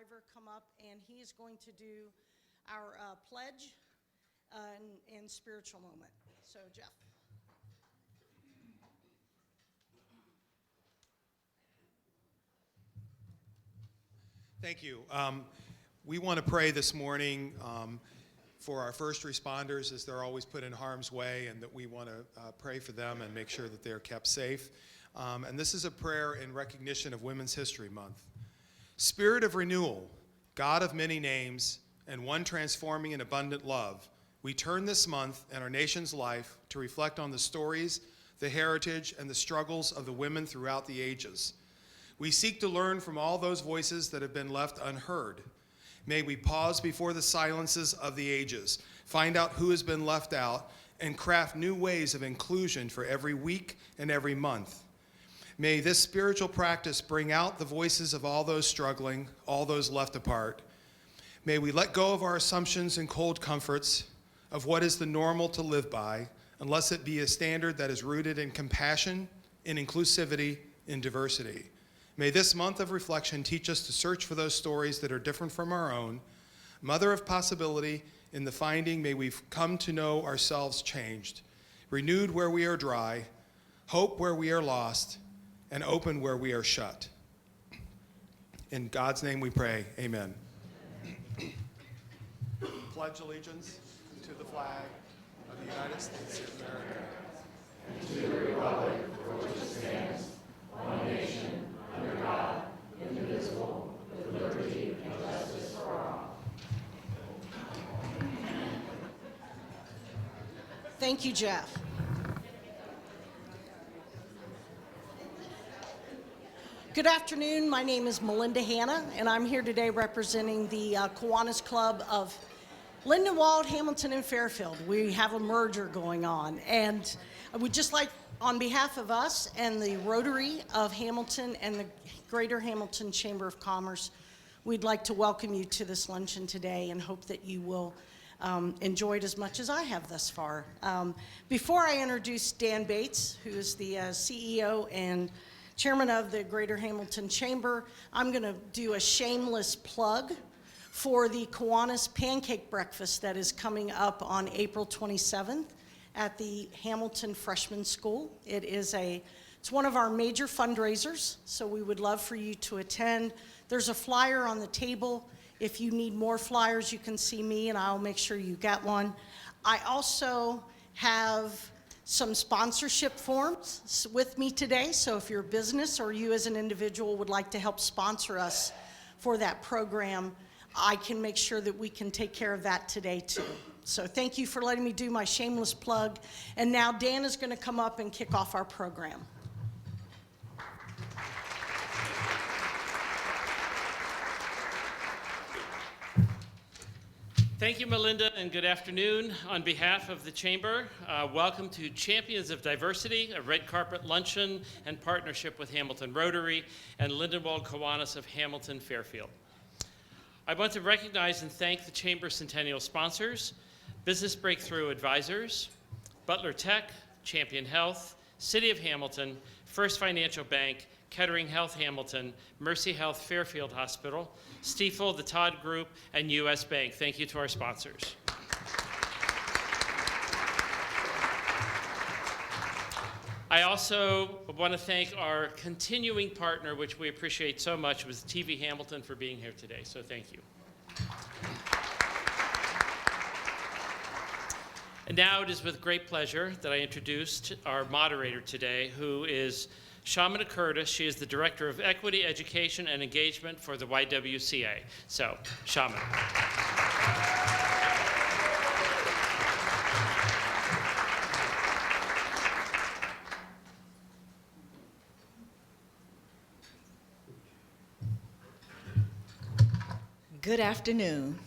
Driver come up, and he is going to do our pledge and spiritual moment. So, Jeff. Thank you. We want to pray this morning for our first responders as they're always put in harm's way, and that we want to pray for them and make sure that they're kept safe. And this is a prayer in recognition of Women's History Month. Spirit of renewal, God of many names, and one transforming and abundant love, we turn this month and our nation's life to reflect on the stories, the heritage, and the struggles of the women throughout the ages. We seek to learn from all those voices that have been left unheard. May we pause before the silences of the ages, find out who has been left out, and craft new ways of inclusion for every week and every month. May this spiritual practice bring out the voices of all those struggling, all those left apart. May we let go of our assumptions and cold comforts of what is the normal to live by, unless it be a standard that is rooted in compassion, in inclusivity, in diversity. May this month of reflection teach us to search for those stories that are different from our own. Mother of possibility, in the finding, may we come to know ourselves changed, renewed where we are dry, hope where we are lost, and open where we are shut. In God's name we pray, amen. Pledge allegiance to the flag of the United States of America and to the republic for which it stands, one nation, under God, indivisible, with liberty and justice for all. Thank you, Jeff. Good afternoon. My name is Melinda Hanna, and I'm here today representing the Kiwanis Club of Lindenwold, Hamilton, and Fairfield. We have a merger going on, and I would just like, on behalf of us and the Rotary of Hamilton and the Greater Hamilton Chamber of Commerce, we'd like to welcome you to this luncheon today and hope that you will enjoy it as much as I have thus far. Before I introduce Dan Bates, who is the CEO and Chairman of the Greater Hamilton Chamber, I'm going to do a shameless plug for the Kiwanis Pancake Breakfast that is coming up on April 27th at the Hamilton Freshman School. It's one of our major fundraisers, so we would love for you to attend. There's a flyer on the table. If you need more flyers, you can see me and I'll make sure you get one. I also have some sponsorship forms with me today, so if your business or you as an individual would like to help sponsor us for that program, I can make sure that we can take care of that today too. So thank you for letting me do my shameless plug. And now Dan is going to come up and kick off our program. Thank you, Melinda, and good afternoon. On behalf of the Chamber, welcome to Champions of Diversity, a red carpet luncheon and partnership with Hamilton Rotary and Lindenwold Kiwanis of Hamilton Fairfield. I want to recognize and thank the Chamber Centennial sponsors, Business Breakthrough Advisors, Butler Tech, Champion Health, City of Hamilton, First Financial Bank, Kettering Health Hamilton, Mercy Health Fairfield Hospital, Stiefel, the Todd Group, and U.S. Bank. Thank you to our sponsors. I also want to thank our continuing partner, which we appreciate so much, was TV Hamilton, for being here today. So thank you. And now it is with great pleasure that I introduce our moderator today, who is Shamina Curtis. She is the Director of Equity, Education, and Engagement for the YWCA. So, Shamina. Good afternoon.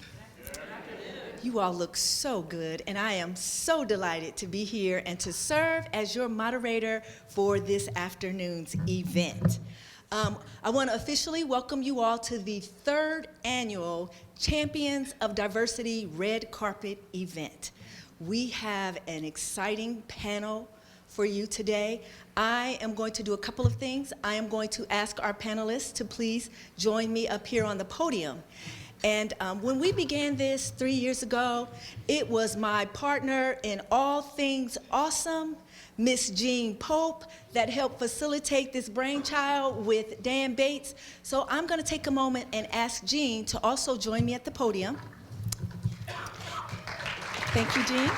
You all look so good, and I am so delighted to be here and to serve as your moderator for this afternoon's event. I want to officially welcome you all to the third annual Champions of Diversity Red Carpet event. We have an exciting panel for you today. I am going to do a couple of things. I am going to ask our panelists to please join me up here on the podium. And when we began this 3 years ago, it was my partner in all things awesome, Miss Jean Pope, that helped facilitate this brainchild with Dan Bates. So I'm going to take a moment and ask Jean to also join me at the podium. Thank you, Jean.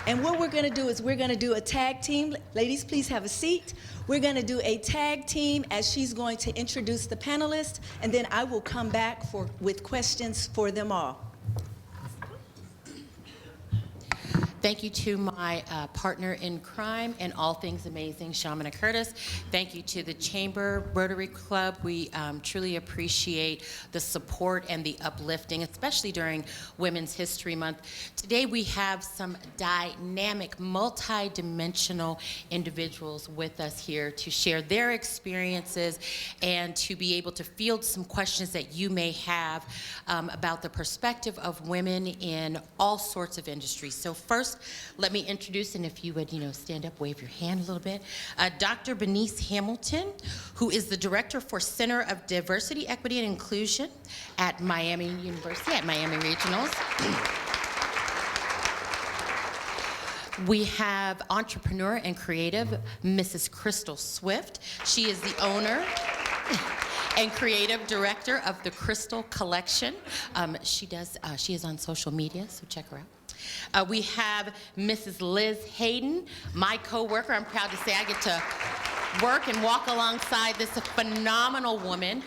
And what we're going to do is we're going to do a tag team. Ladies, please have a seat. We're going to do a tag team as she's going to introduce the panelists, and then I will come back with questions for them all. Thank you to my partner in crime and all things amazing, Shamina Curtis. Thank you to the Chamber Rotary Club. We truly appreciate the support and the uplifting, especially during Women's History Month. Today we have some dynamic, multi-dimensional individuals with us here to share their experiences and to be able to field some questions that you may have about the perspective of women in all sorts of industries. So first, let me introduce, and if you would, stand up, wave your hand a little bit, Dr. Benice Hamilton, who is the Director for Center of Diversity, Equity, and Inclusion at Miami University, at Miami Regionals. We have entrepreneur and creative, Mrs. Crystal Swift. She is the owner and creative director of the Crystal Collection. She is on social media, so check her out. We have Mrs. Liz Hayden, my coworker. I'm proud to say I get to work and walk alongside this phenomenal woman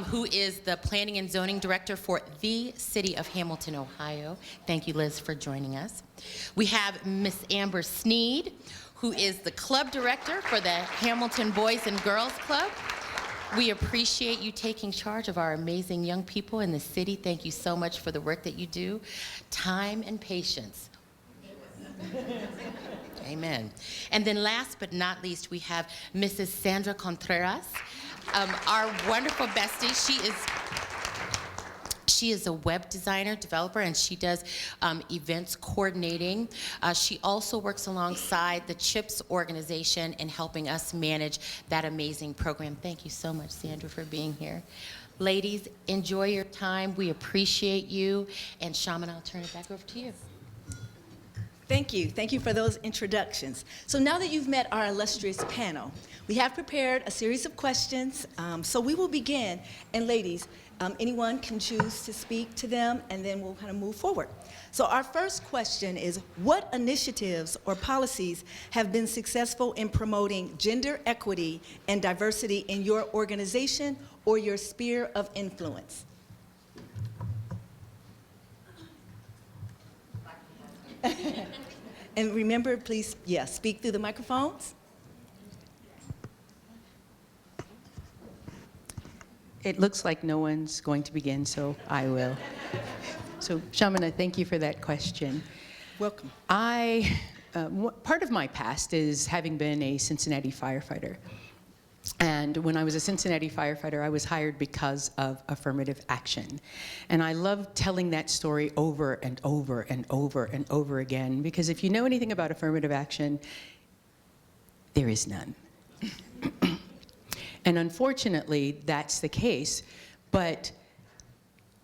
who is the Planning and Zoning Director for the City of Hamilton, Ohio. Thank you, Liz, for joining us. We have Miss Amber Sneed, who is the Club Director for the Hamilton Boys and Girls Club. We appreciate you taking charge of our amazing young people in the city. Thank you so much for the work that you do. Time and patience. Amen. And then last but not least, we have Mrs. Sandra Contreras, our wonderful bestie. She is a web designer, developer, and she does events coordinating. She also works alongside the CHIPS organization in helping us manage that amazing program. Thank you so much, Sandra, for being here. Ladies, enjoy your time. We appreciate you. And Shaman, I'll turn it back over to you. Thank you. Thank you for those introductions. So now that you've met our illustrious panel, we have prepared a series of questions. So we will begin. And ladies, anyone can choose to speak to them, and then we'll kind of move forward. So our first question is, what initiatives or policies have been successful in promoting gender equity and diversity in your organization or your sphere of influence? And remember, please, speak through the microphones. It looks like no one's going to begin, so I will. So, Shamina, thank you for that question. Welcome. Part of my past is having been a Cincinnati firefighter. And when I was a Cincinnati firefighter, I was hired because of affirmative action. And I love telling that story over and over and over and over again, because if you know anything about affirmative action, there is none. And unfortunately, that's the case. But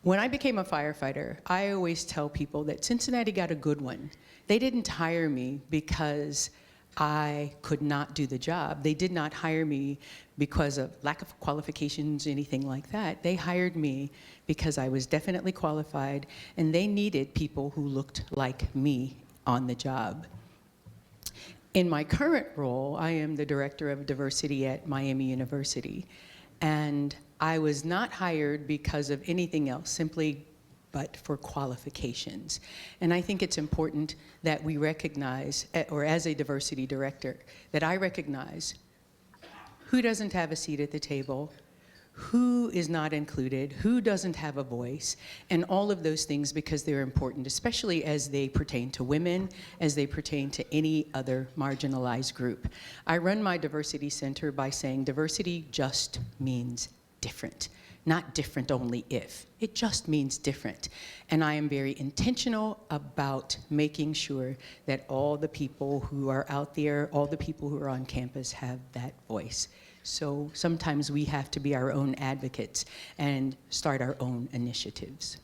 when I became a firefighter, I always tell people that Cincinnati got a good one. They didn't hire me because I could not do the job. They did not hire me because of lack of qualifications, anything like that. They hired me because I was definitely qualified, and they needed people who looked like me on the job. In my current role, I am the Director of Diversity at Miami University, and I was not hired because of anything else, simply but for qualifications. And I think it's important that we recognize, or as a diversity director, that I recognize who doesn't have a seat at the table, who is not included, who doesn't have a voice, and all of those things, because they're important, especially as they pertain to women, as they pertain to any other marginalized group. I run my diversity center by saying diversity just means different. not different only if. It just means different. And I am very intentional about making sure that all the people who are out there, all the people who are on campus have that voice. So sometimes we have to be our own advocates and start our own initiatives.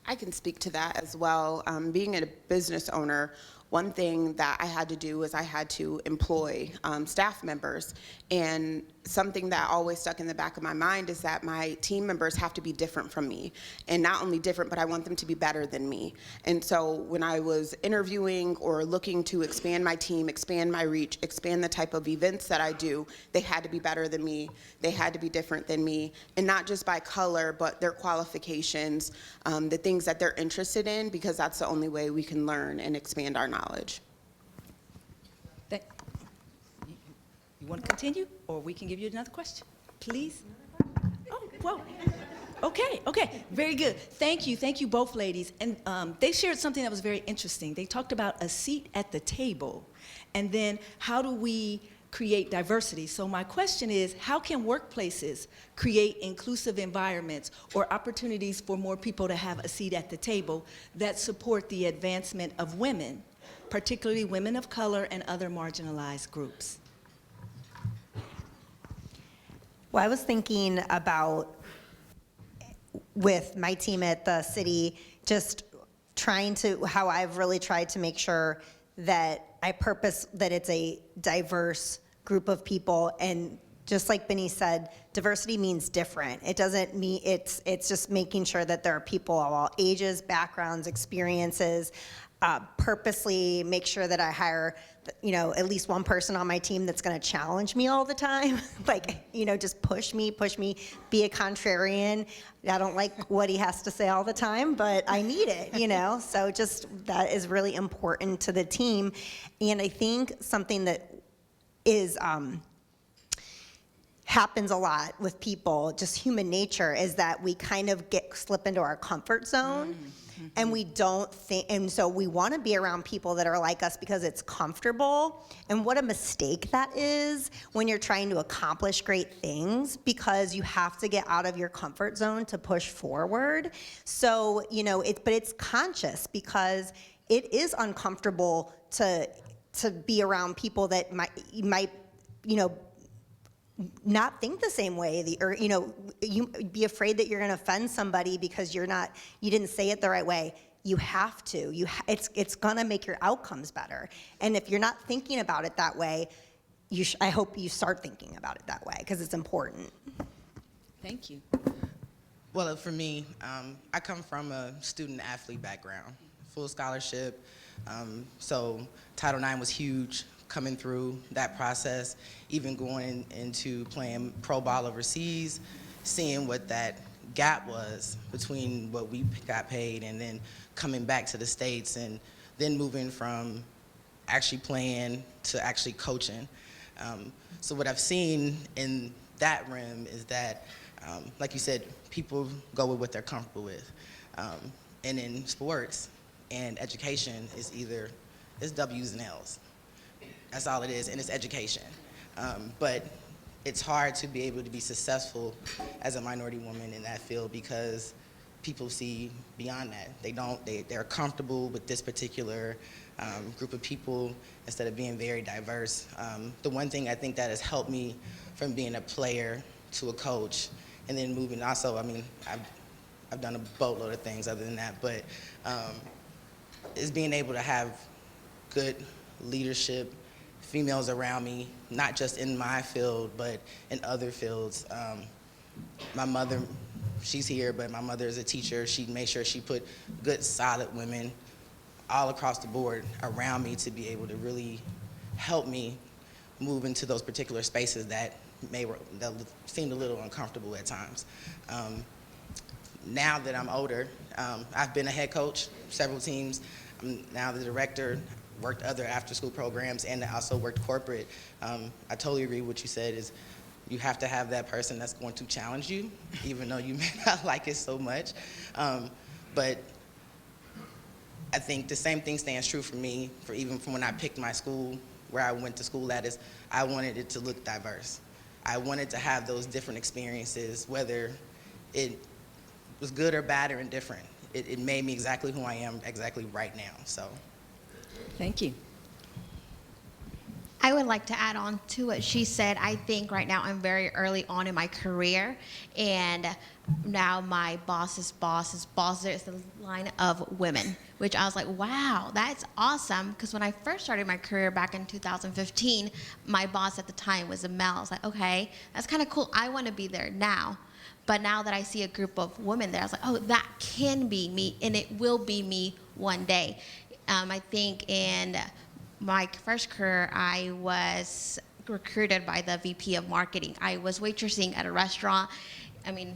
I can speak to that as well. Being a business owner, one thing that I had to do was I had to employ staff members. And something that always stuck in the back of my mind is that my team members have to be different from me. And not only different, but I want them to be better than me. And so when I was interviewing or looking to expand my team, expand my reach, expand the type of events that I do, they had to be better than me. They had to be different than me. And not just by color, but their qualifications, the things that they're interested in, because that's the only way we can learn and expand our knowledge. You want to continue, or we can give you another question, please? Oh, whoa. Okay, very good. Thank you both ladies. And they shared something that was very interesting. They talked about a seat at the table, and then how do we create diversity? So my question is, how can workplaces create inclusive environments or opportunities for more people to have a seat at the table that support the advancement of women, particularly women of color and other marginalized groups? Well, I was thinking about, with my team at the city, just how I've really tried to make sure that that it's a diverse group of people. And just like Benny said, diversity means different. It doesn't mean, it's just making sure that there are people of all ages, backgrounds, experiences. Purposely make sure that I hire, at least one person on my team that's going to challenge me all the time. Just push me, be a contrarian. I don't like what he has to say all the time, but I need it, So just that is really important to the team. And I think something that is, happens a lot with people, just human nature, is that we kind of slip into our comfort zone. Mm-hmm. And we don't think, and so we want to be around people that are like us because it's comfortable. And what a mistake that is when you're trying to accomplish great things, because you have to get out of your comfort zone to push forward. So, but it's conscious, because it is uncomfortable to be around people that might not think the same way, or you be afraid that you're going to offend somebody because you didn't say it the right way. You have to. It's going to make your outcomes better. And if you're not thinking about it that way, I hope you start thinking about it that way, because it's important. Thank you. Well, for me, I come from a student-athlete background, full scholarship. So Title IX was huge coming through that process, even going into playing pro ball overseas, seeing what that gap was between what we got paid and then coming back to the States, and then moving from actually playing to actually coaching. So what I've seen in that realm is that, like you said, people go with what they're comfortable with. And in sports and education, it's W's and L's. That's all it is, and it's education. But it's hard to be able to be successful as a minority woman in that field, because people see beyond that. They're comfortable with this particular group of people instead of being very diverse. The one thing I think that has helped me from being a player to a coach, and then moving also, I've done a boatload of things other than that, but is being able to have good leadership, females around me, not just in my field, but in other fields. My mother, she's here, but my mother is a teacher. She made sure she put good, solid women all across the board around me to be able to really help me move into those particular spaces that seemed a little uncomfortable at times. Now that I'm older, I've been a head coach, several teams. I'm now the director, worked other after-school programs, and I also worked corporate. I totally agree with what you said, is you have to have that person that's going to challenge you, even though you may not like it so much. But I think the same thing stands true for me, even from when I picked my school, where I went to school at, is I wanted it to look diverse. I wanted to have those different experiences, whether it was good or bad or indifferent. It made me exactly who I am exactly right now, so. Thank you. I would like to add on to what she said. I think right now I'm very early on in my career, and now my boss's boss's boss, there's a line of women, which I was like, wow, that's awesome. Because when I first started my career back in 2015, my boss at the time was a male. I was like, okay, that's kind of cool. I want to be there now. But now that I see a group of women there, I was like, oh, that can be me, and it will be me one day. I think in my first career, I was recruited by the VP of marketing. I was waitressing at a restaurant,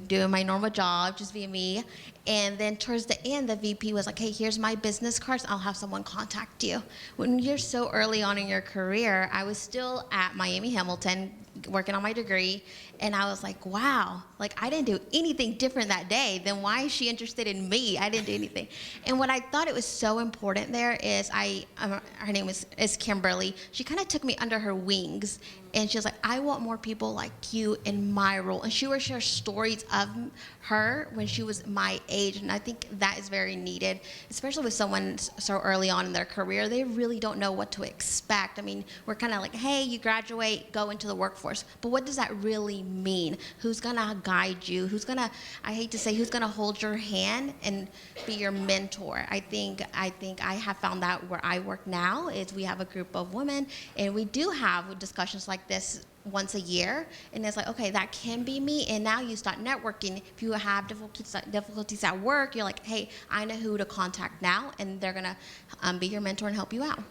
doing my normal job, just being me. And then towards the end, the VP was like, hey, here's my business cards. I'll have someone contact you. When you're so early on in your career, I was still at Miami Hamilton working on my degree. And I was like, wow, I didn't do anything different that day. Then why is she interested in me? I didn't do anything. And what I thought it was so important there is her name is Kimberly. She kind of took me under her wings. And she was like, I want more people like you in my role. And she would share stories of her when she was my age. And I think that is very needed, especially with someone so early on in their career. They really don't know what to expect. We're kind of like, hey, you graduate, go into the workforce. But what does that really mean? Who's going to guide you? I hate to say, who's going to hold your hand and be your mentor? I think I have found that where I work now is we have a group of women, and we do have discussions like this once a year, and it's like, okay, that can be me. And now you start networking. If you have difficulties at work, you're like, hey, I know who to contact now, and they're gonna be your mentor and help you out.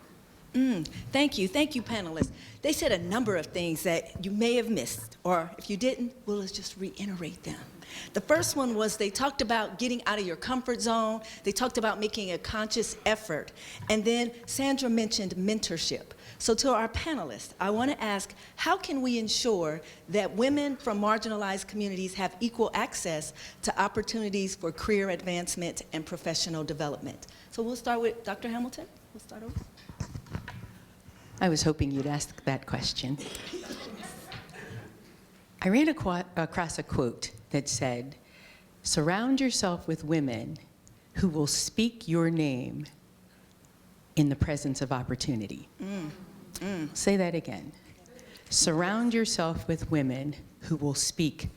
Thank you, panelists. They said a number of things that you may have missed, or if you didn't, we'll just reiterate them. The first one was they talked about getting out of your comfort zone. They talked about making a conscious effort. And then Sandra mentioned mentorship. So to our panelists, I want to ask, how can we ensure that women from marginalized communities have equal access to opportunities for career advancement and professional development? So we'll start with Dr. Hamilton. We'll start over. I was hoping you'd ask that question. I ran across a quote that said, surround yourself with women who will speak your name in the presence of opportunity. Say that again. Surround yourself with women who will speak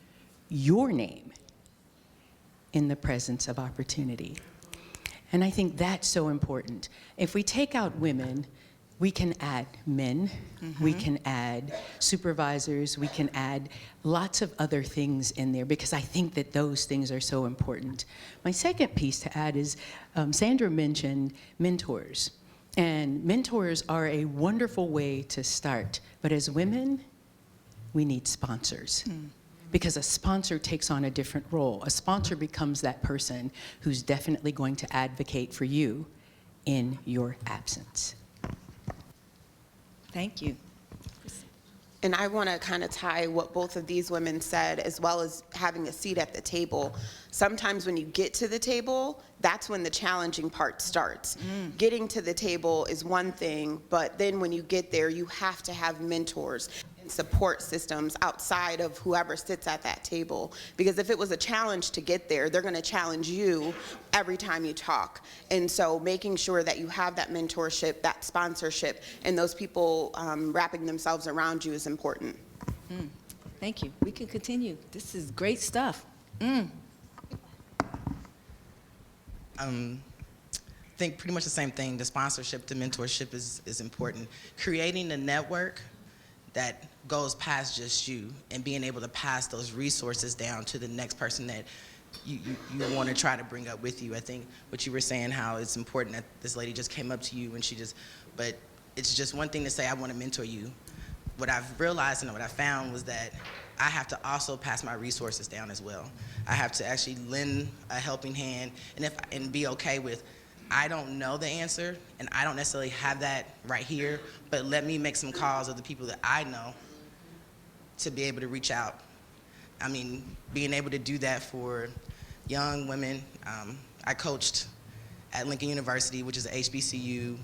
your name in the presence of opportunity. And I think that's so important. If we take out women, we can add men, we can add supervisors, we can add lots of other things in there, because I think that those things are so important. My second piece to add is Sandra mentioned mentors. And mentors are a wonderful way to start. But as women, we need sponsors. Because a sponsor takes on a different role. A sponsor becomes that person who's definitely going to advocate for you in your absence. Thank you. And I want to kind of tie what both of these women said, as well as having a seat at the table. Sometimes when you get to the table, that's when the challenging part starts. Getting to the table is one thing, but then when you get there, you have to have mentors and support systems outside of whoever sits at that table. Because if it was a challenge to get there, they're going to challenge you every time you talk. And so making sure that you have that mentorship, that sponsorship, and those people wrapping themselves around you is important. Thank you. We can continue. This is great stuff. I think pretty much the same thing. The sponsorship, the mentorship is important. Creating a network that goes past just you and being able to pass those resources down to the next person that you want to try to bring up with you. I think what you were saying, how it's important that this lady just came up to you and but it's just one thing to say, I want to mentor you. What I've realized and what I found was that I have to also pass my resources down as well. I have to actually lend a helping hand and be okay with, I don't know the answer and I don't necessarily have that right here, but let me make some calls of the people that I know to be able to reach out. Being able to do that for young women. I coached at Lincoln University, which is a HBCU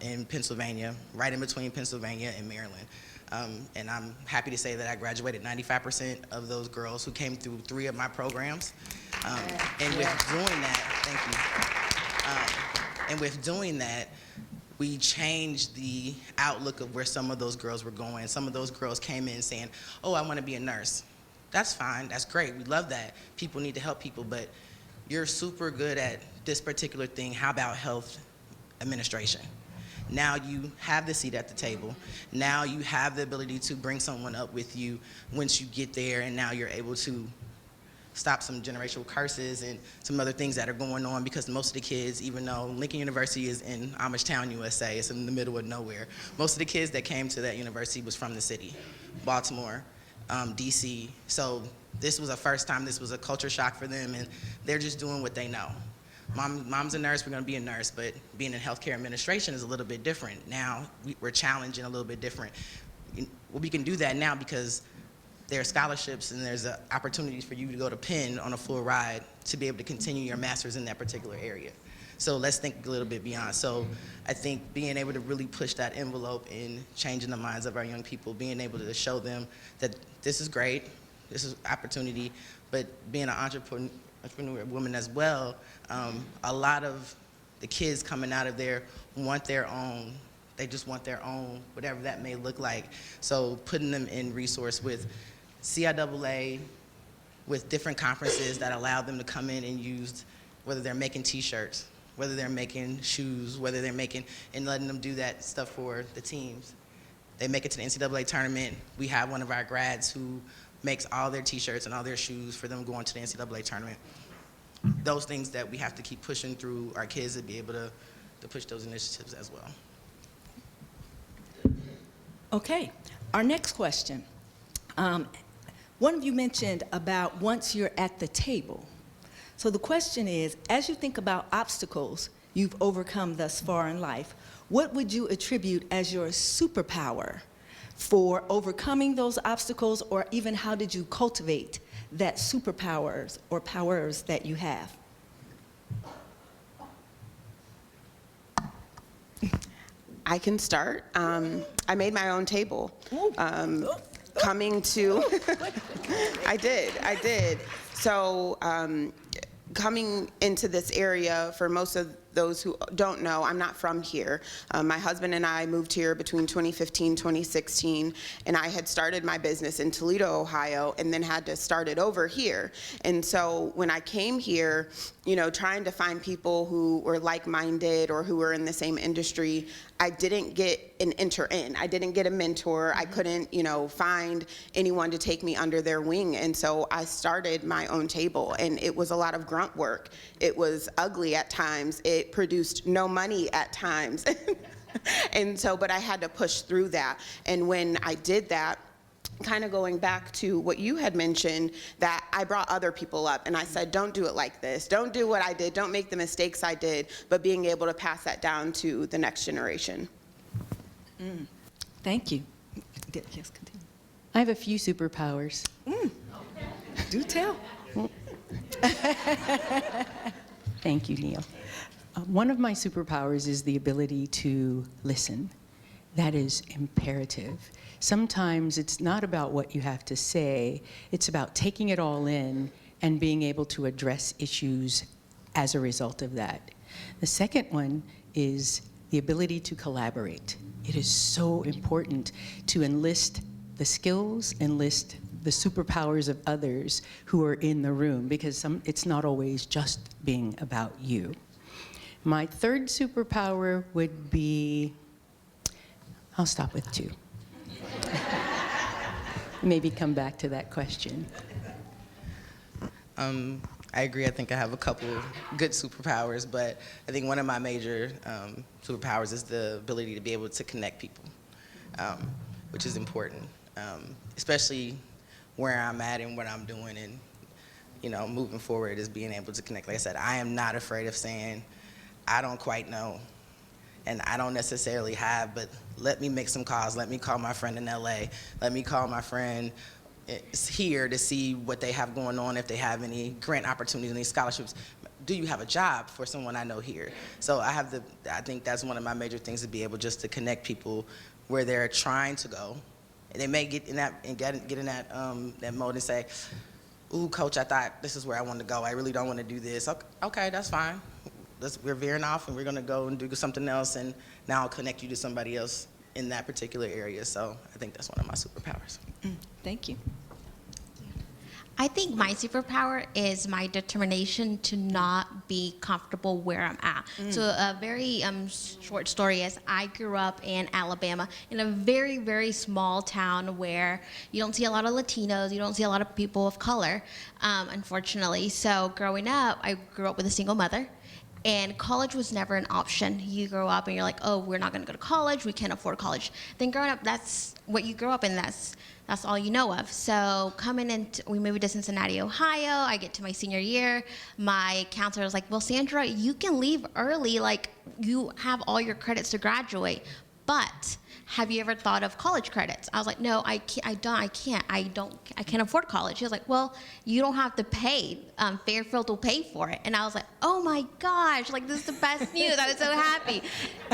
in Pennsylvania, right in between Pennsylvania and Maryland. And I'm happy to say that I graduated 95% of those girls who came through 3 of my programs. And with doing that, thank you. And with doing that, we changed the outlook of where some of those girls were going. Some of those girls came in saying, oh, I want to be a nurse. That's fine, that's great, we love that. People need to help people, but you're super good at this particular thing. How about health administration? Now you have the seat at the table. Now you have the ability to bring someone up with you once you get there, and now you're able to stop some generational curses and some other things that are going on, because most of the kids, even though Lincoln University is in Amishtown, USA, it's in the middle of nowhere, most of the kids that came to that university was from the city, Baltimore, DC. So this was a first time, this was a culture shock for them, and they're just doing what they know. Mom's a nurse, we're gonna be a nurse, but being in healthcare administration is a little bit different. Now we're challenging a little bit different. Well, we can do that now because there are scholarships and there's opportunities for you to go to Penn on a full ride to be able to continue your master's in that particular area. So let's think a little bit beyond. So I think being able to really push that envelope in changing the minds of our young people, being able to show them that this is great, this is opportunity, but being an entrepreneur woman as well, a lot of the kids coming out of there want their own. They just want their own, whatever that may look like. So putting them in resource with CIAA, with different conferences that allow them to come in and use, whether they're making t-shirts, whether they're making shoes, whether they're making, and letting them do that stuff for the teams. They make it to the NCAA tournament. We have one of our grads who makes all their t-shirts and all their shoes for them going to the NCAA tournament. Those things that we have to keep pushing through our kids to be able to push those initiatives as well. Okay, our next question. One of you mentioned about once you're at the table. So the question is, as you think about obstacles you've overcome thus far in life, what would you attribute as your superpower for overcoming those obstacles, or even how did you cultivate that superpowers or powers that you have? I can start. I made my own table. Coming to, I did. So coming into this area, for most of those who don't know, I'm not from here. My husband and I moved here between 2015, 2016, and I had started my business in Toledo, Ohio, and then had to start it over here. And so when I came here, you know, trying to find people who were like-minded or who were in the same industry, I didn't get an enter in. I didn't get a mentor. I couldn't, you know, find anyone to take me under their wing. And so I started my own table, and it was a lot of grunt work. It was ugly at times. It produced no money at times. And so, but I had to push through that. And when I did that, kind of going back to what you had mentioned, that I brought other people up and I said, don't do it like this. Don't do what I did. Don't make the mistakes I did, but being able to pass that down to the next generation. Thank you. Yes, continue. I have a few superpowers. Do tell. Thank you, Neil. One of my superpowers is the ability to listen. That is imperative. Sometimes it's not about what you have to say, it's about taking it all in and being able to address issues as a result of that. The second one is the ability to collaborate. It is so important to enlist the skills, enlist the superpowers of others who are in the room, because it's not always just being about you. My third superpower would be, I'll stop with 2. Maybe come back to that question. I agree. I think I have a couple good superpowers, but I think one of my major superpowers is the ability to be able to connect people, which is important, especially where I'm at and what I'm doing, and you know, moving forward is being able to connect. Like I said, I am not afraid of saying, I don't quite know, and I don't necessarily have, but let me make some calls. Let me call my friend in LA. Let me call my friend here to see what they have going on, if they have any grant opportunities, any scholarships. Do you have a job for someone I know here? So I think that's one of my major things, to be able just to connect people where they're trying to go, they may get in that and get in that that mode and say, "Ooh, coach, I thought this is where I wanted to go. I really don't want to do this." Okay, that's fine. We're veering off, and we're gonna go and do something else, and now I'll connect you to somebody else in that particular area. So I think that's one of my superpowers. Thank you. I think my superpower is my determination to not be comfortable where I'm at. So a very short story is I grew up in Alabama in a very, very small town where you don't see a lot of Latinos, you don't see a lot of people of color, unfortunately. So growing up, I grew up with a single mother. And college was never an option. You grow up and you're like, oh, we're not gonna go to college, we can't afford college. Then growing up, that's what you grow up in, that's all you know of. So coming into, we moved to Cincinnati, Ohio, I get to my senior year, my counselor was like, well, Sandra, you can leave early, like you have all your credits to graduate, but have you ever thought of college credits? I was like, no, I can't afford college. He was like, well, you don't have to pay. Fairfield will pay for it. And I was like, oh my gosh, like this is the best news. I was so happy.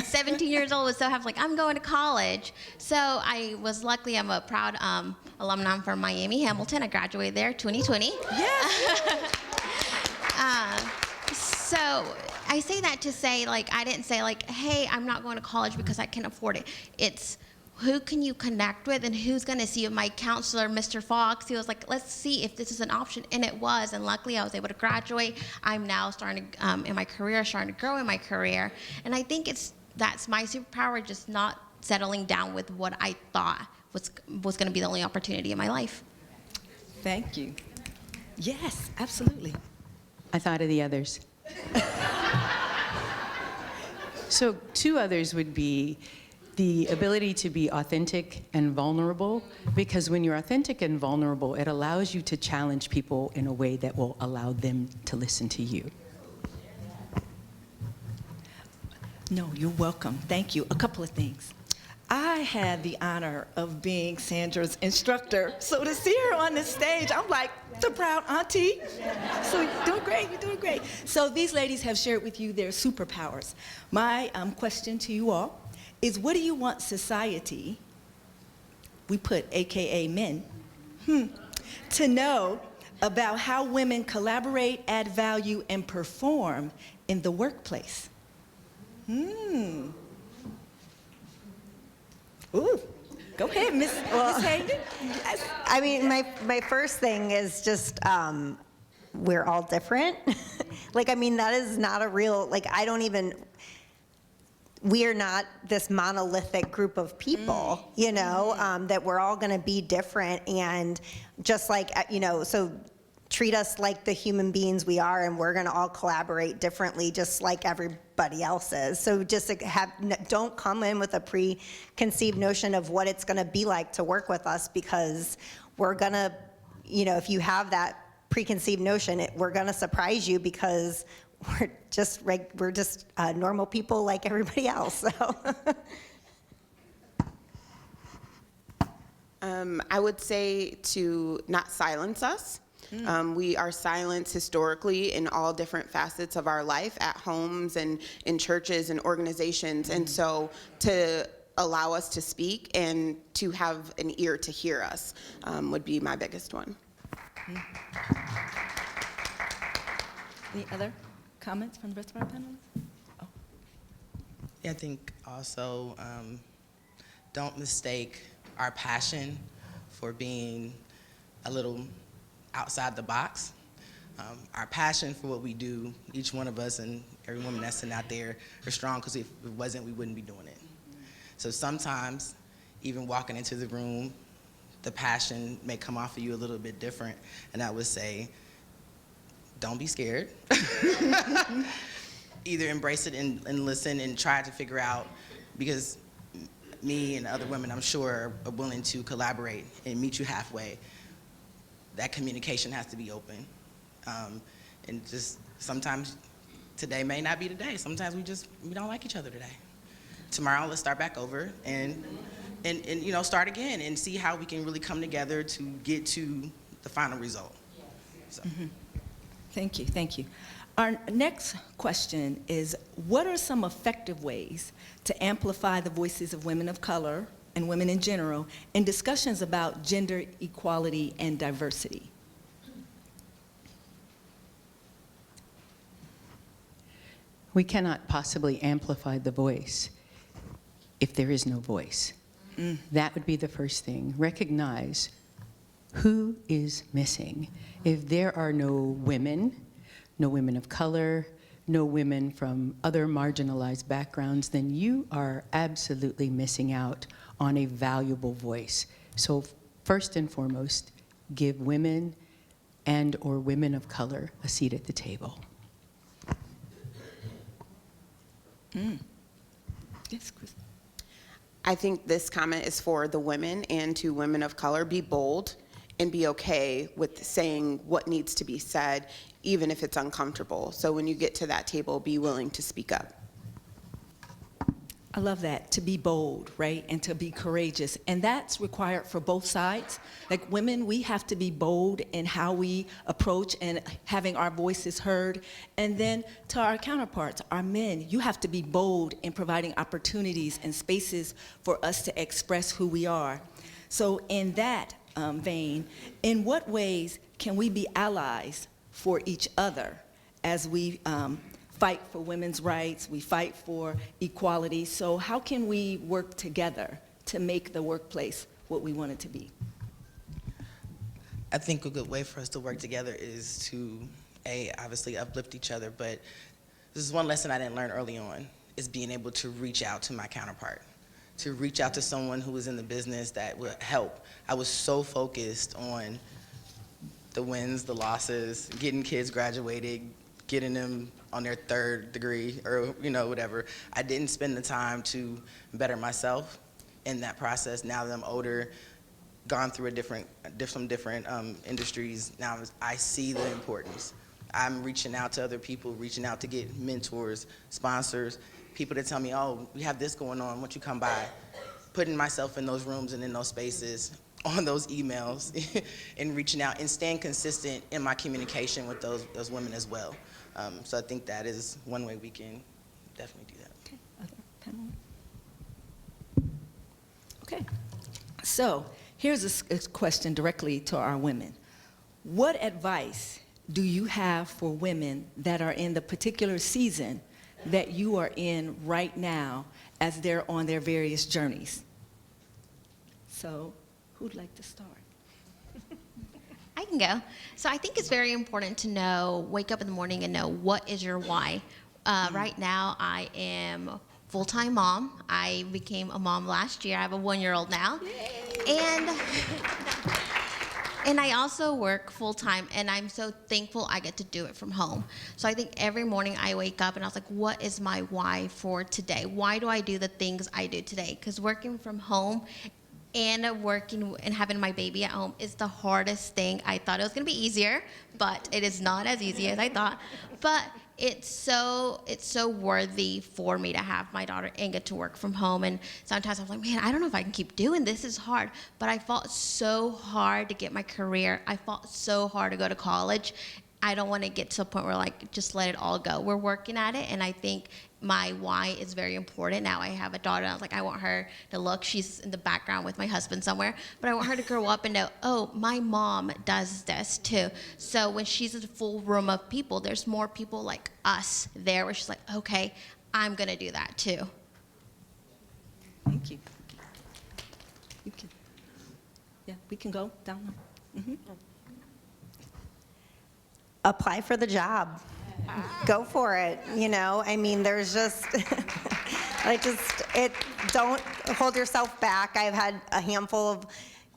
17 years old, was so happy, like I'm going to college. So I was lucky, I'm a proud alumni from Miami Hamilton. I graduated there 2020. Yes. So I say that to say, like, I didn't say, like, hey, I'm not going to college because I can't afford it. It's who can you connect with and who's going to see you. My counselor, Mr. Fox, he was like, let's see if this is an option. And it was. And luckily, I was able to graduate. I'm now starting in my career, starting to grow in my career. And I think that's my superpower, just not settling down with what I thought was going to be the only opportunity in my life. Thank you. Yes, absolutely. I thought of the others. So 2 others would be the ability to be authentic and vulnerable, because when you're authentic and vulnerable, it allows you to challenge people in a way that will allow them to listen to you. No, you're welcome. Thank you. A couple of things. I had the honor of being Sandra's instructor. So to see her on the stage, I'm like, the proud auntie. So you're doing great, you're doing great. So these ladies have shared with you their superpowers. My question to you all is, what do you want society, we put AKA men, to know about how women collaborate, add value, and perform in the workplace? Ooh, go ahead, Miss Hayden. Yes. I mean, my first thing is just we're all different. Like, I mean, that is not a real, like, we are not this monolithic group of people, you know, that we're all going to be different. And just like, you know, so treat us like the human beings we are, and we're going to all collaborate differently, just like everybody else is. So just don't come in with a preconceived notion of what it's going to be like to work with us, because we're going to, you know, if you have that preconceived notion, we're going to surprise you, because we're just normal people like everybody else. So. I would say to not silence us. We are silenced historically in all different facets of our life, at homes and in churches and organizations. And so to allow us to speak and to have an ear to hear us would be my biggest one. Any other comments from the rest of our panelists? Oh. Yeah, I think also don't mistake our passion for being a little outside the box. Our passion for what we do, each one of us and every woman that's sitting out there are strong, because if it wasn't, we wouldn't be doing it. So sometimes, even walking into the room, the passion may come off of you a little bit different, and I would say, don't be scared. Either embrace it and listen and try to figure out, because me and other women, I'm sure, are willing to collaborate and meet you halfway. That communication has to be open. And just sometimes today may not be the day. Sometimes we don't like each other today. Tomorrow, let's start back over and you know, start again and see how we can really come together to get to the final result. So. Thank you, thank you. Our next question is, what are some effective ways to amplify the voices of women of color and women in general in discussions about gender equality and diversity? We cannot possibly amplify the voice if there is no voice. That would be the first thing. Recognize who is missing. If there are no women of color, no women from other marginalized backgrounds, then you are absolutely missing out on a valuable voice. So first and foremost, give women and/or women of color a seat at the table. Yes, Chris. I think this comment is for the women and to women of color. Be bold and be okay with saying what needs to be said, even if it's uncomfortable. So when you get to that table, be willing to speak up. I love that, to be bold, right, and to be courageous. And that's required for both sides. Like women, we have to be bold in how we approach and having our voices heard. And then to our counterparts, our men, you have to be bold in providing opportunities and spaces for us to express who we are. So in that vein, in what ways can we be allies for each other as we fight for women's rights, we fight for equality? So how can we work together to make the workplace what we want it to be? I think a good way for us to work together is to, obviously uplift each other, but this is one lesson I didn't learn early on, is being able to reach out to my counterpart, to reach out to someone who was in the business that would help. I was so focused on the wins, the losses, getting kids graduated, getting them on their third degree or whatever. I didn't spend the time to better myself in that process. Now that I'm older, gone through some different industries, now I see the importance. I'm reaching out to other people, reaching out to get mentors, sponsors, people that tell me, oh, we have this going on, why don't you come by? Putting myself in those rooms and in those spaces, on those emails, and reaching out and staying consistent in my communication with those women as well. So I think that is one way we can definitely do that. Okay, other panel? Okay, so here's a question directly to our women. What advice do you have for women that are in the particular season that you are in right now as they're on their various journeys? So, who'd like to start? I can go. So I think it's very important to know, wake up in the morning and know what is your why. Right now, I am full-time mom. I became a mom last year. I have a 1-year-old now. And I also work full-time, and I'm so thankful I get to do it from home. So I think every morning I wake up and I was like, what is my why for today? Why do I do the things I do today? Because working from home and working and having my baby at home is the hardest thing. I thought it was gonna be easier, but it is not as easy as I thought. But it's so worthy for me to have my daughter and get to work from home. And sometimes I'm like, man, I don't know if I can keep doing this. This is hard. But I fought so hard to get my career. I fought so hard to go to college. I don't want to get to a point where like just let it all go. We're working at it, and I think my why is very important. Now I have a daughter, and I was like, I want her to look, she's in the background with my husband somewhere, but I want her to grow up and know, oh, my mom does this too. So when she's in a full room of people, there's more people like us there where she's like, okay, I'm gonna do that too. Thank you. We can go down. Apply for the job. Go for it, I mean, there's just, don't hold yourself back. I've had a handful of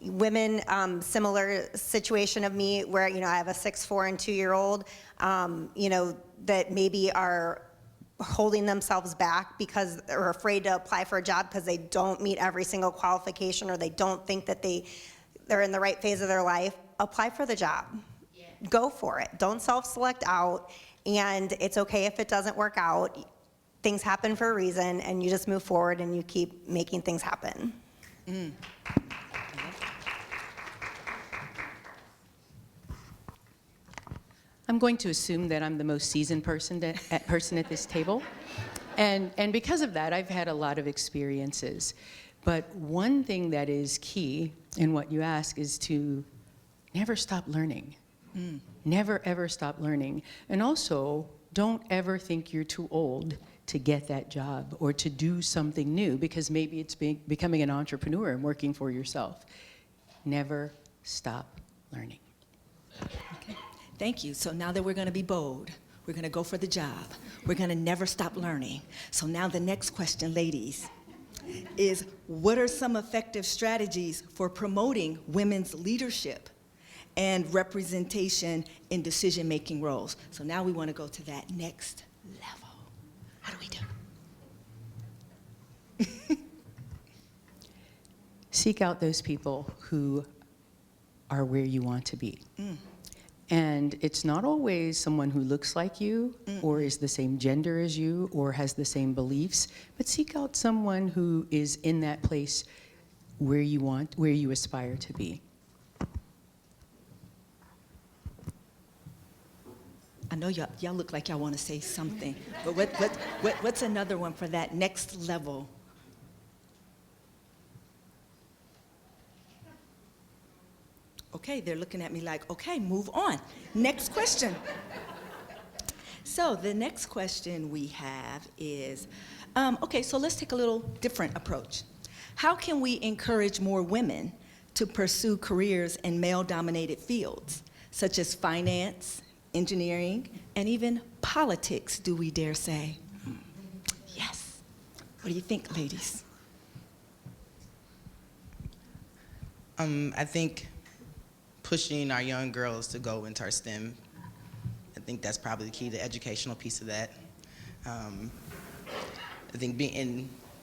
women, similar situation of me where, I have a 6'4" and 2-year-old, that maybe are holding themselves back because they're afraid to apply for a job because they don't meet every single qualification or they don't think that they're in the right phase of their life. Apply for the job. Yeah. Go for it. Don't self-select out. And it's okay if it doesn't work out. Things happen for a reason, and you just move forward and you keep making things happen. I'm going to assume that I'm the most seasoned person at this table. And because of that, I've had a lot of experiences. But one thing that is key in what you ask is to never stop learning. Never, ever stop learning. And also, don't ever think you're too old to get that job or to do something new, because maybe it's becoming an entrepreneur and working for yourself. Never stop learning. Okay. Thank you. So now that we're going to be bold, we're going to go for the job. We're going to never stop learning. So now the next question, ladies, is what are some effective strategies for promoting women's leadership and representation in decision-making roles? So now we want to go to that next level. How do we do? Seek out those people who are where you want to be. And it's not always someone who looks like you or is the same gender as you or has the same beliefs, but seek out someone who is in that place where you aspire to be. I know y'all look like y'all want to say something, but what's another one for that next level? Okay, they're looking at me like, okay, move on. Next question. So the next question we have is, okay, so let's take a little different approach. How can we encourage more women to pursue careers in male-dominated fields, such as finance, engineering, and even politics, do we dare say? Yes. What do you think, ladies? I think pushing our young girls to go into our STEM, I think that's probably the key, the educational piece of that. I think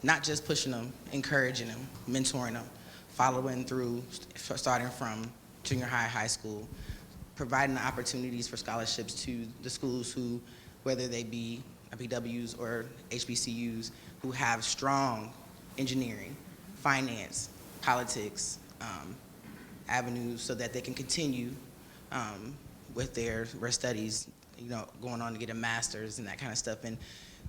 not just pushing them, encouraging them, mentoring them, following through, starting from junior high, high school, providing the opportunities for scholarships to the schools who, whether they be IPWs or HBCUs, who have strong engineering, finance, politics, avenues, so that they can continue with their studies, going on to get a master's and that kind of stuff. And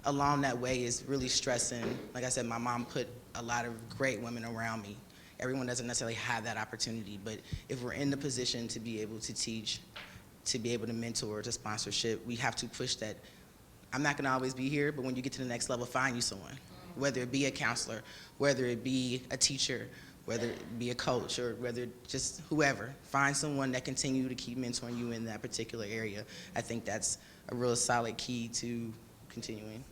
along that way is really stressing. Like I said, my mom put a lot of great women around me. Everyone doesn't necessarily have that opportunity, but if we're in the position to be able to teach, to be able to mentor, to sponsorship, we have to push that. I'm not gonna always be here, but when you get to the next level, find you someone, whether it be a counselor, whether it be a teacher, whether it be a coach, or whether just whoever. Find someone that continue to keep mentoring you in that particular area. I think that's a real solid key to continuing.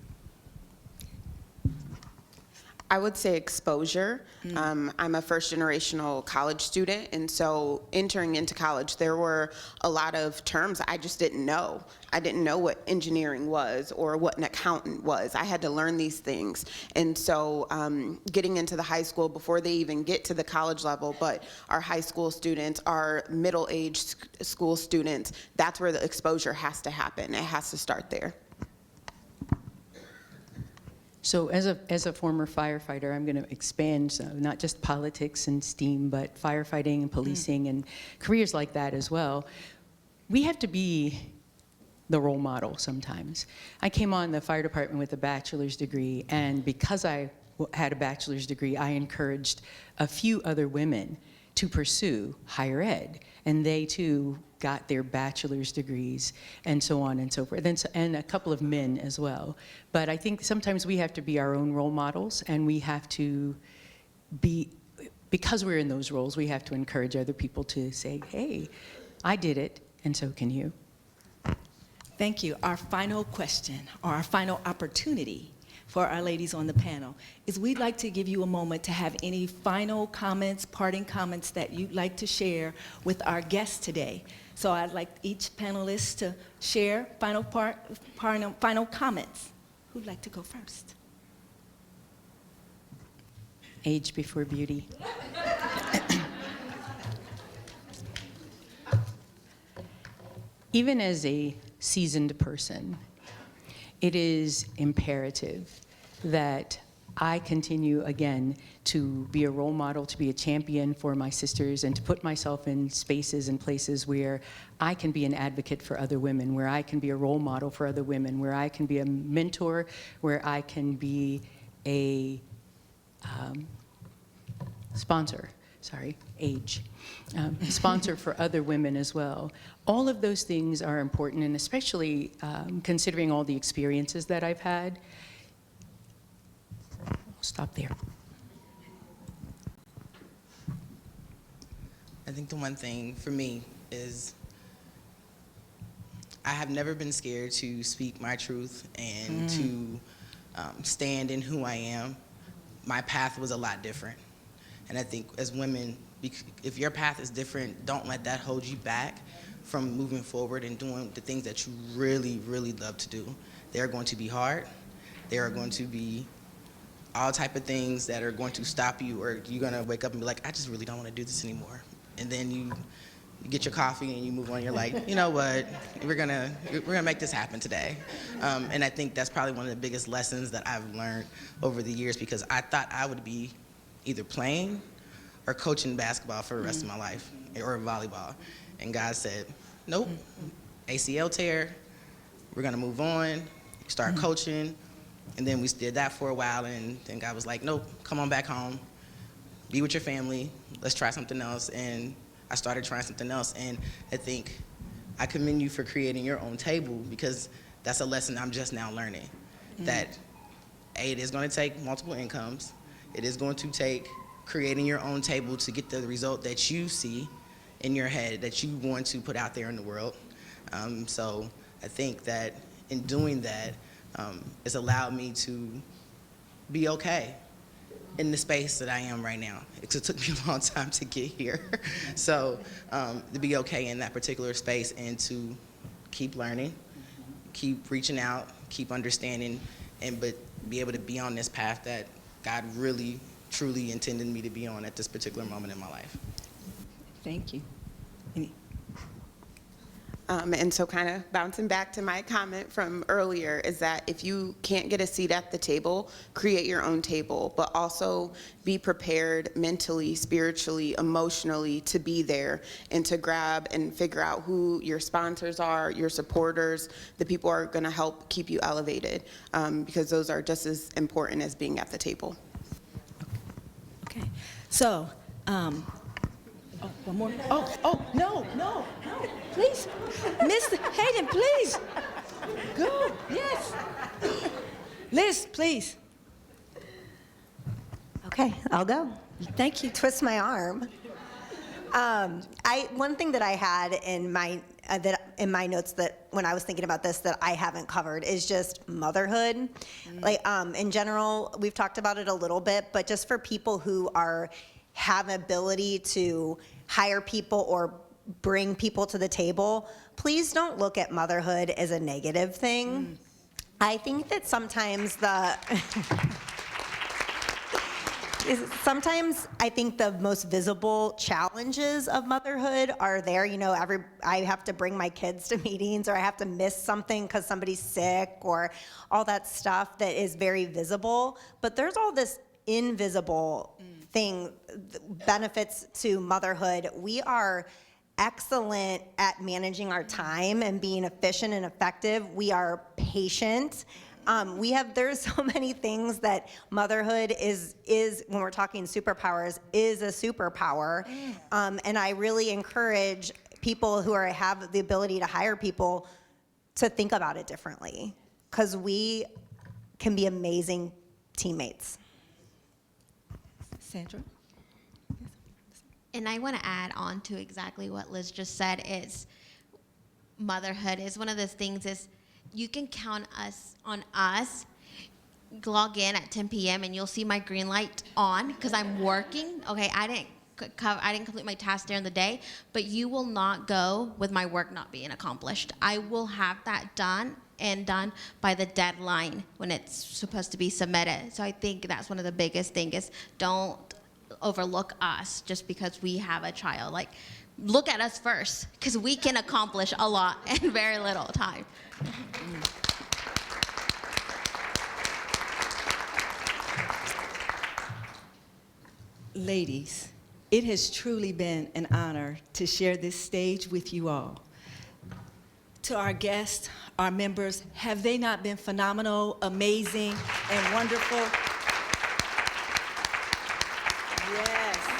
I would say exposure. I'm a first-generational college student, and so entering into college, there were a lot of terms I just didn't know. I didn't know what engineering was or what an accountant was. I had to learn these things. And so getting into the high school before they even get to the college level, but our high school students, our middle-aged school students, that's where the exposure has to happen. It has to start there. So as a former firefighter, I'm going to expand, so not just politics and STEAM, but firefighting and policing and careers like that as well. We have to be the role model sometimes. I came on the fire department with a bachelor's degree, and because I had a bachelor's degree, I encouraged a few other women to pursue higher ed, and they too got their bachelor's degrees and so on and so forth, and a couple of men as well. But I think sometimes we have to be our own role models, and we have to be, because we're in those roles, we have to encourage other people to say, hey, I did it, and so can you. Thank you. Our final question, or our final opportunity for our ladies on the panel, is we'd like to give you a moment to have any final comments, parting comments that you'd like to share with our guests today. So I'd like each panelist to share final comments. Who'd like to go first? Age before beauty. Even as a seasoned person, it is imperative that I continue, again, to be a role model, to be a champion for my sisters, and to put myself in spaces and places where I can be an advocate for other women, where I can be a role model for other women, where I can be a mentor, where I can be a sponsor for other women as well. All of those things are important, and especially considering all the experiences that I've had. I'll stop there. I think the one thing for me is I have never been scared to speak my truth and to stand in who I am. My path was a lot different. And I think as women, if your path is different, don't let that hold you back from moving forward and doing the things that you really, really love to do. They are going to be hard. There are going to be all type of things that are going to stop you, or you're gonna wake up and be like, I just really don't wanna do this anymore. And then you get your coffee and you move on, you're like, you know what, we're gonna make this happen today. And I think that's probably one of the biggest lessons that I've learned over the years, because I thought I would be either playing or coaching basketball for the rest of my life, or volleyball. And God said, nope, ACL tear, we're gonna move on, start coaching. And then we did that for a while, and then God was like, nope, come on back home, be with your family, let's try something else. And I started trying something else, and I think I commend you for creating your own table, because that's a lesson I'm just now learning. That it is going to take multiple incomes. It is going to take creating your own table to get the result that you see in your head, that you want to put out there in the world. So I think that in doing that, it's allowed me to be okay in the space that I am right now. It took me a long time to get here. So to be okay in that particular space and to keep learning, keep reaching out, keep understanding, but be able to be on this path that God really, truly intended me to be on at this particular moment in my life. Thank you. And so kind of bouncing back to my comment from earlier is that if you can't get a seat at the table, create your own table, but also be prepared mentally, spiritually, emotionally to be there and to grab and figure out who your sponsors are, your supporters, the people who are going to help keep you elevated, because those are just as important as being at the table. Okay, so, one more. No, please. Mr. Hayden, please. Go, yes. Liz, please. Okay, I'll go. Thank you. Twist my arm. One thing that I had in my notes that when I was thinking about this that I haven't covered is just motherhood. Like in general, we've talked about it a little bit, but just for people who have ability to hire people or bring people to the table, please don't look at motherhood as a negative thing. I think that sometimes I think the most visible challenges of motherhood are there. You know, I have to bring my kids to meetings, or I have to miss something because somebody's sick, or all that stuff that is very visible. But there's all this invisible benefits to motherhood. We are excellent at managing our time and being efficient and effective. We are patient. There's so many things that motherhood is when we're talking superpowers, is a superpower. And I really encourage people who have the ability to hire people to think about it differently, because we can be amazing teammates. Sandra? And I want to add on to exactly what Liz just said is motherhood is one of those things is you can count on us. Log in at 10 p.m. and you'll see my green light on because I'm working. Okay, I didn't complete my task during the day, but you will not go with my work not being accomplished. I will have that done by the deadline when it's supposed to be submitted. So I think that's one of the biggest things is don't overlook us just because we have a child. Like, look at us first, because we can accomplish a lot in very little time. Ladies, it has truly been an honor to share this stage with you all. To our guests, our members, have they not been phenomenal, amazing, and wonderful? Yes.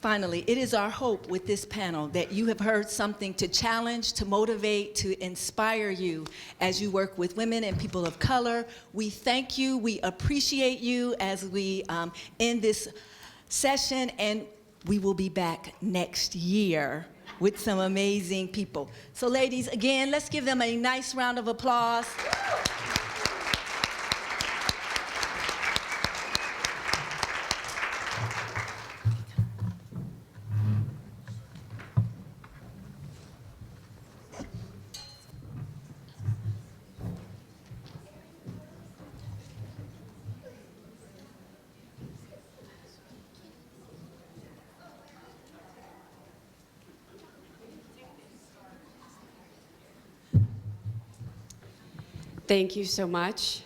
Finally, it is our hope with this panel that you have heard something to challenge, to motivate, to inspire you as you work with women and people of color. We thank you, we appreciate you as we end this session, and we will be back next year with some amazing people. So ladies, again, let's give them a nice round of applause. Thank you so much.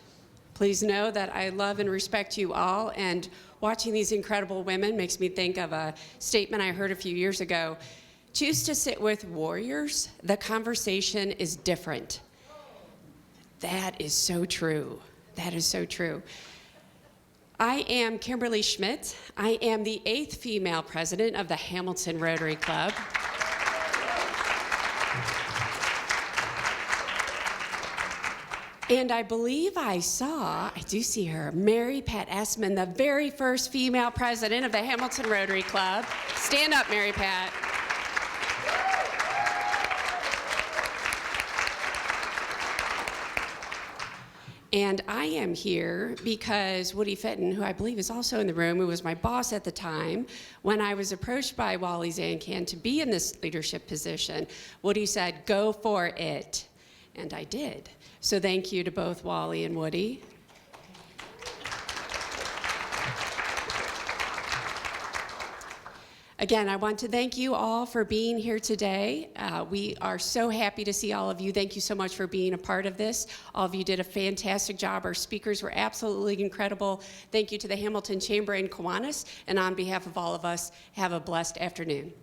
Please know that I love and respect you all, and watching these incredible women makes me think of a statement I heard a few years ago. Choose to sit with warriors. The conversation is different. That is so true. That is so true. I am Kimberly Schmidt. I am the 8th female president of the Hamilton Rotary Club. And I believe I do see her, Mary Pat Essman, the very first female president of the Hamilton Rotary Club. Stand up, Mary Pat. And I am here because Woody Fitton, who I believe is also in the room, who was my boss at the time, when I was approached by Wally Zancan to be in this leadership position, Woody said, "Go for it." And I did. So thank you to both Wally and Woody. Again, I want to thank you all for being here today. We are so happy to see all of you. Thank you so much for being a part of this. All of you did a fantastic job. Our speakers were absolutely incredible. Thank you to the Hamilton Chamber and Kiwanis. And on behalf of all of us, have a blessed afternoon.